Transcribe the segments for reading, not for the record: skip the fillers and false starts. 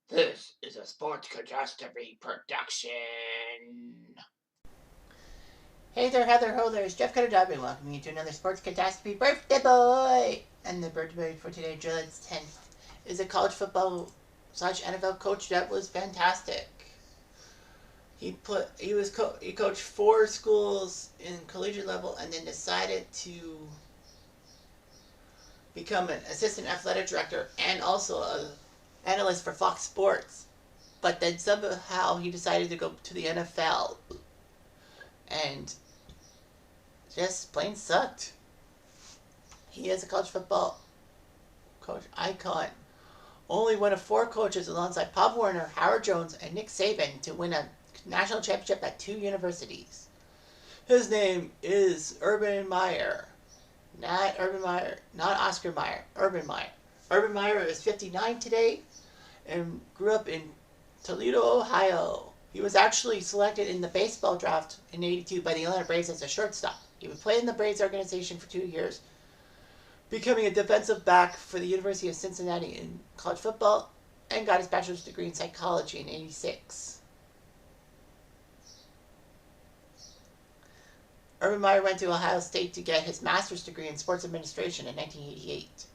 This is a Sports Catastrophe production. Hey there, Heather Ho, there's Jeff Cutastrophe, welcoming you to another Sports Catastrophe birthday boy. And the birthday boy for today, July 10th, is a college football / NFL coach that was fantastic. He coached 4 schools in collegiate level and then decided to become an assistant athletic director and also an analyst for Fox Sports. But then somehow he decided to go to the NFL and just plain sucked. He is a college football coach icon. Only one of 4 coaches alongside Pop Warner, Howard Jones, and Nick Saban to win a national championship at 2 universities. His name is Urban Meyer. Not Urban Meyer, not Oscar Meyer, Urban Meyer. Urban Meyer is 59 today and grew up in Toledo, Ohio. He was actually selected in the baseball draft in '82 by the Atlanta Braves as a shortstop. He would play in the Braves organization for 2 years, becoming a defensive back for the University of Cincinnati in college football, and got his bachelor's degree in psychology in '86. Urban Meyer went to Ohio State to get his master's degree in sports administration in 1988.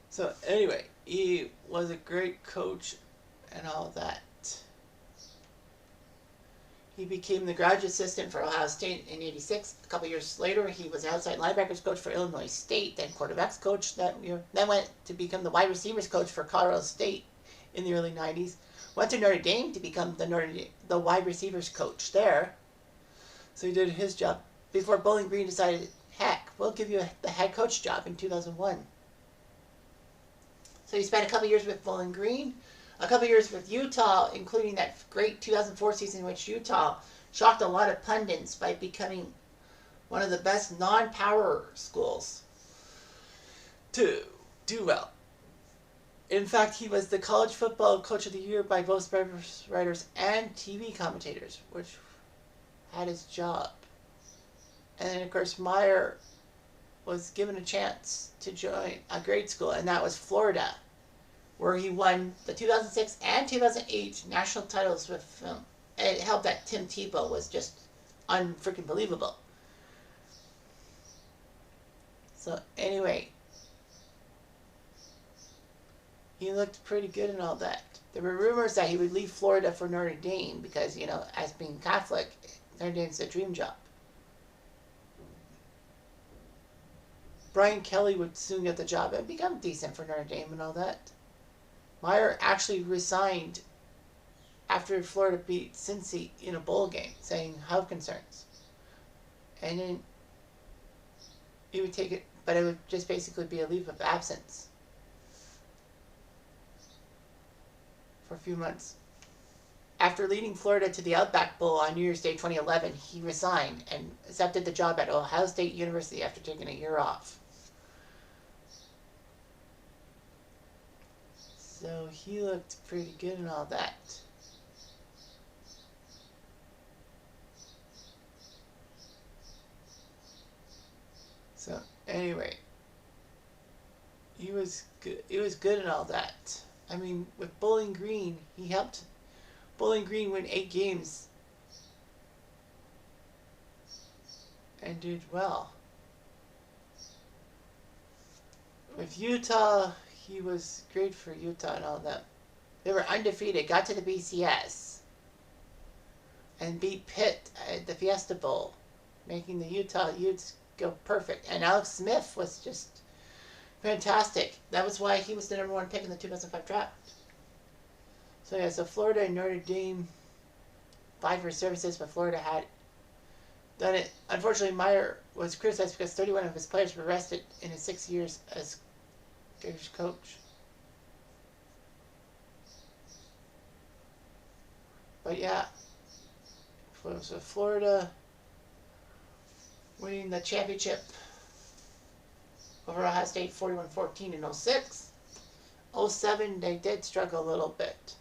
So anyway, he was a great coach and all that. He became the graduate assistant for Ohio State in '86. A couple years later, he was outside linebackers coach for Illinois State, then quarterbacks coach that year. Then went to become the wide receivers coach for Colorado State in the early '90s. Went to Notre Dame to become the wide receivers coach there. So he did his job before Bowling Green decided, heck, we'll give you the head coach job in 2001. So he spent a couple years with Bowling Green, a couple years with Utah, including that great 2004 season in which Utah shocked a lot of pundits by becoming one of the best non-power schools to do well. In fact, he was the college football coach of the year by both sports writers and TV commentators, which had his job. And then, of course, Meyer was given a chance to join a grade school, and that was Florida, where he won the 2006 and 2008 national titles with film. And it helped that Tim Tebow was just unfreaking believable. So anyway, he looked pretty good and all that. There were rumors that he would leave Florida for Notre Dame because, as being Catholic, Notre Dame's a dream job. Brian Kelly would soon get the job and become decent for Notre Dame and all that. Meyer actually resigned after Florida beat Cincy in a bowl game, saying health concerns. And then he would take it, but it would just basically be a leave of absence for a few months. After leading Florida to the Outback Bowl on New Year's Day 2011, he resigned and accepted the job at Ohio State University after taking a year off. So he looked pretty good and all that. So anyway, he was good. It was good and all that. I mean, with Bowling Green, he helped Bowling Green win 8 games and did well. With Utah, he was great for Utah and all that. They were undefeated, got to the BCS, and beat Pitt at the Fiesta Bowl, making the Utah Utes go perfect. And Alex Smith was just fantastic. That was why he was the number 1 pick in the 2005 draft. So yeah, so Florida and Notre Dame vied for services, but Florida had done it. Unfortunately, Meyer was criticized because 31 of his players were arrested in his 6 years as coach. But yeah, so Florida winning the championship over Ohio State 41-14 in 06. 07, they did struggle a little bit.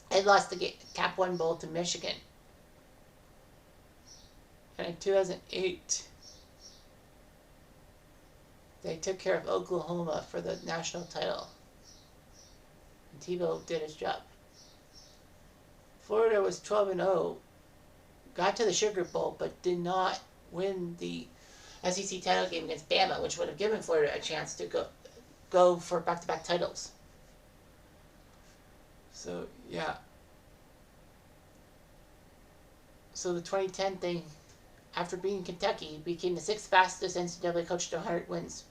They lost the Cap 1 Bowl to Michigan. And in 2008, they took care of Oklahoma for the national title. and Tebow did his job. Florida was 12-0, got to the Sugar Bowl, but did not win the SEC title game against Bama, which would have given Florida a chance to go for back-to-back titles. So, yeah. So the 2010 thing, after beating Kentucky, he became the 6th fastest NCAA coach to 100 wins,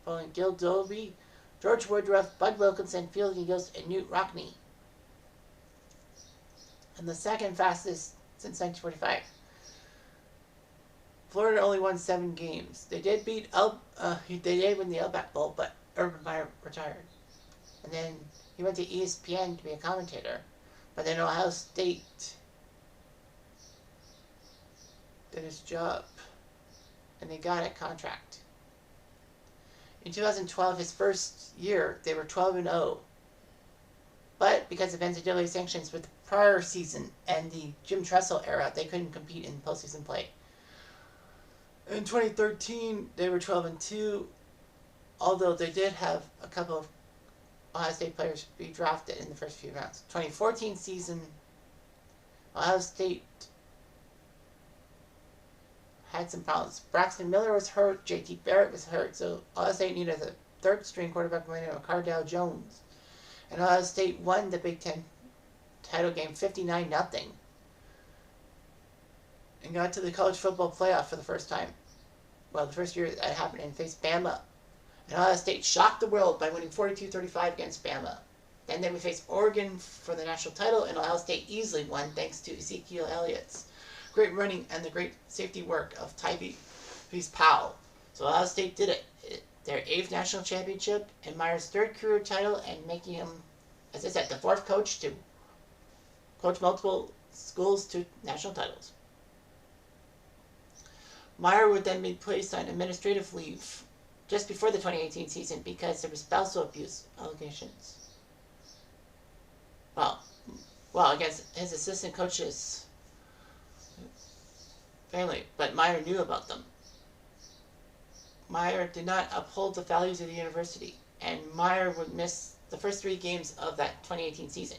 following Gil Dolby, George Woodruff, Bud Wilkinson, Field Eagles, and Newt Rockne. And the 2nd fastest since 1945. Florida only won 7 games. They did win the Outback Bowl, but Urban Meyer retired. And then he went to ESPN to be a commentator. But then Ohio State did his job, and they got a contract. In 2012, his first year, they were 12-0. But because of NCAA sanctions with the prior season and the Jim Tressel era, they couldn't compete in postseason play. In 2013, they were 12-2, although they did have a couple of Ohio State players be drafted in the first few rounds. 2014 season, Ohio State had some problems. Braxton Miller was hurt, J.T. Barrett was hurt, so Ohio State needed a third-string quarterback by the name of Cardale Jones. And Ohio State won the Big Ten title game 59-0. And got to the college football playoff for the first time. Well, the first year that happened, and faced Bama. And Ohio State shocked the world by winning 42-35 against Bama. Then they would face Oregon for the national title, and Ohio State easily won thanks to Ezekiel Elliott's great running and the great safety work of Tyreese Powell. So Ohio State did it. Their 8th national championship and Meyer's 3rd career title, and making him, as I said, the 4th coach to coach multiple schools to national titles. Meyer would then be placed on administrative leave just before the 2018 season because there were spousal abuse allegations. Well, against his assistant coach's family, but Meyer knew about them. Meyer did not uphold the values of the university, and Meyer would miss the first 3 games of that 2018 season.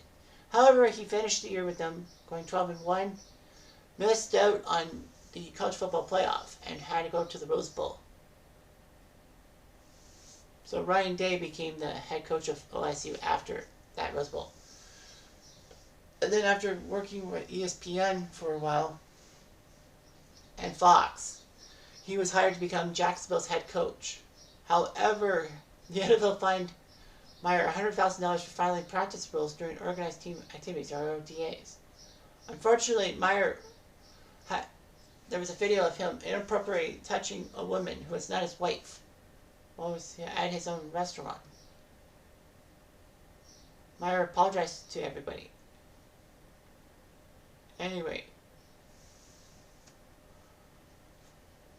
However, he finished the year with them going 12-1, missed out on the college football playoff, and had to go to the Rose Bowl. So Ryan Day became the head coach of OSU after that Rose Bowl. And then after working with ESPN for a while, and Fox, he was hired to become Jacksonville's head coach. However, the NFL fined Meyer $100,000 for filing practice rules during organized team activities, or OTAs. Unfortunately, there was a video of him inappropriately touching a woman who was not his wife while he was at his own restaurant. Meyer apologized to everybody. Anyway,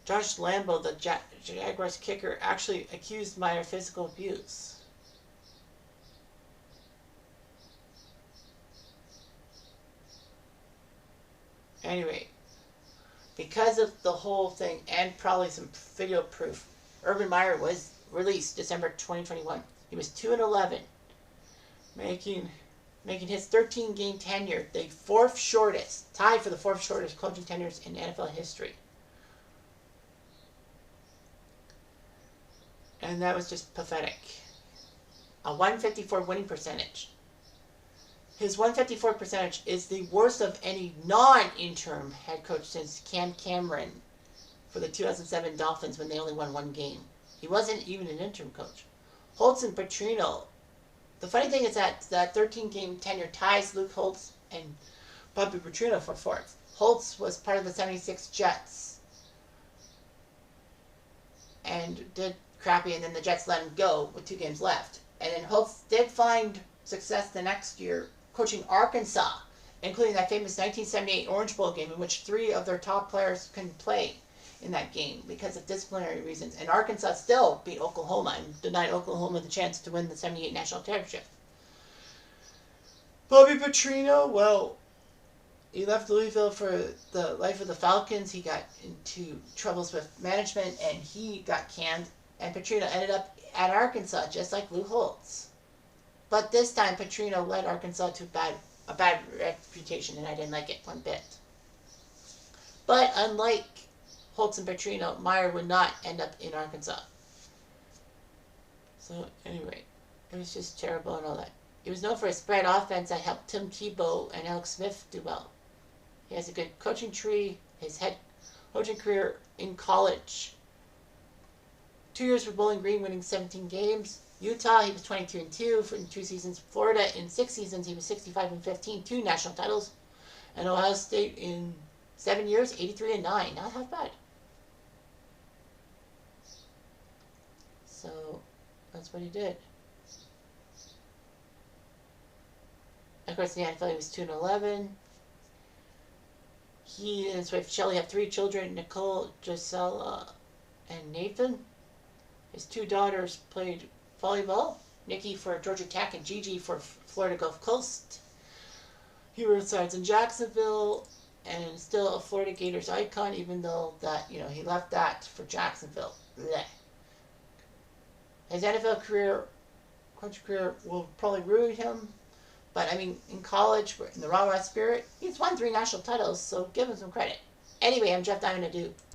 Josh Lambo, the Jaguars kicker, actually accused Meyer of physical abuse. Anyway, because of the whole thing and probably some video proof, Urban Meyer was released December 2021. He was 2-11, making his 13-game tenure the 4th shortest, tied for the 4th shortest coaching tenures in NFL history. And that was just pathetic. A 154 winning percentage. His 154 percentage is the worst of any non-interim head coach since Cam Cameron for the 2007 Dolphins when they only won 1 game. He wasn't even an interim coach. Holtz and Petrino. The funny thing is that 13-game tenure ties Luke Holtz and Bobby Petrino for 4th. Holtz was part of the 76 Jets and did crappy, and then the Jets let him go with 2 games left. And then Holtz did find success the next year coaching Arkansas, including that famous 1978 Orange Bowl game in which 3 of their top players couldn't play in that game because of disciplinary reasons. And Arkansas still beat Oklahoma and denied Oklahoma the chance to win the 78 national championship. Bobby Petrino, well, he left Louisville for the life of the Falcons. He got into troubles with management and he got canned. And Petrino ended up at Arkansas, just like Lou Holtz. But this time, Petrino led Arkansas to a bad reputation, and I didn't like it one bit. But unlike Holtz and Petrino, Meyer would not end up in Arkansas. So anyway, it was just terrible and all that. He was known for a spread offense that helped Tim Tebow and Alex Smith do well. He has a good coaching tree. His head coaching career in college. 2 years for Bowling Green, winning 17 games. Utah, he was 22-2 in 2 seasons. Florida, in 6 seasons, he was 65-15, 2 national titles. And Ohio State, in 7 years, 83-9. Not half bad. So that's what he did. Of course, in the NFL, he was 2-11. He and his wife Shelley have 3 children: Nicole, Gisela, and Nathan. His 2 daughters played volleyball: Nikki for Georgia Tech and Gigi for Florida Gulf Coast. He resides in Jacksonville and is still a Florida Gators icon, even though that he left that for Jacksonville. Blech. His NFL career, coaching career, will probably ruin him. But I mean, in college, in the rah-rah spirit, he's won 3 national titles, so give him some credit. Anyway, I'm Jeff Diamond Ado.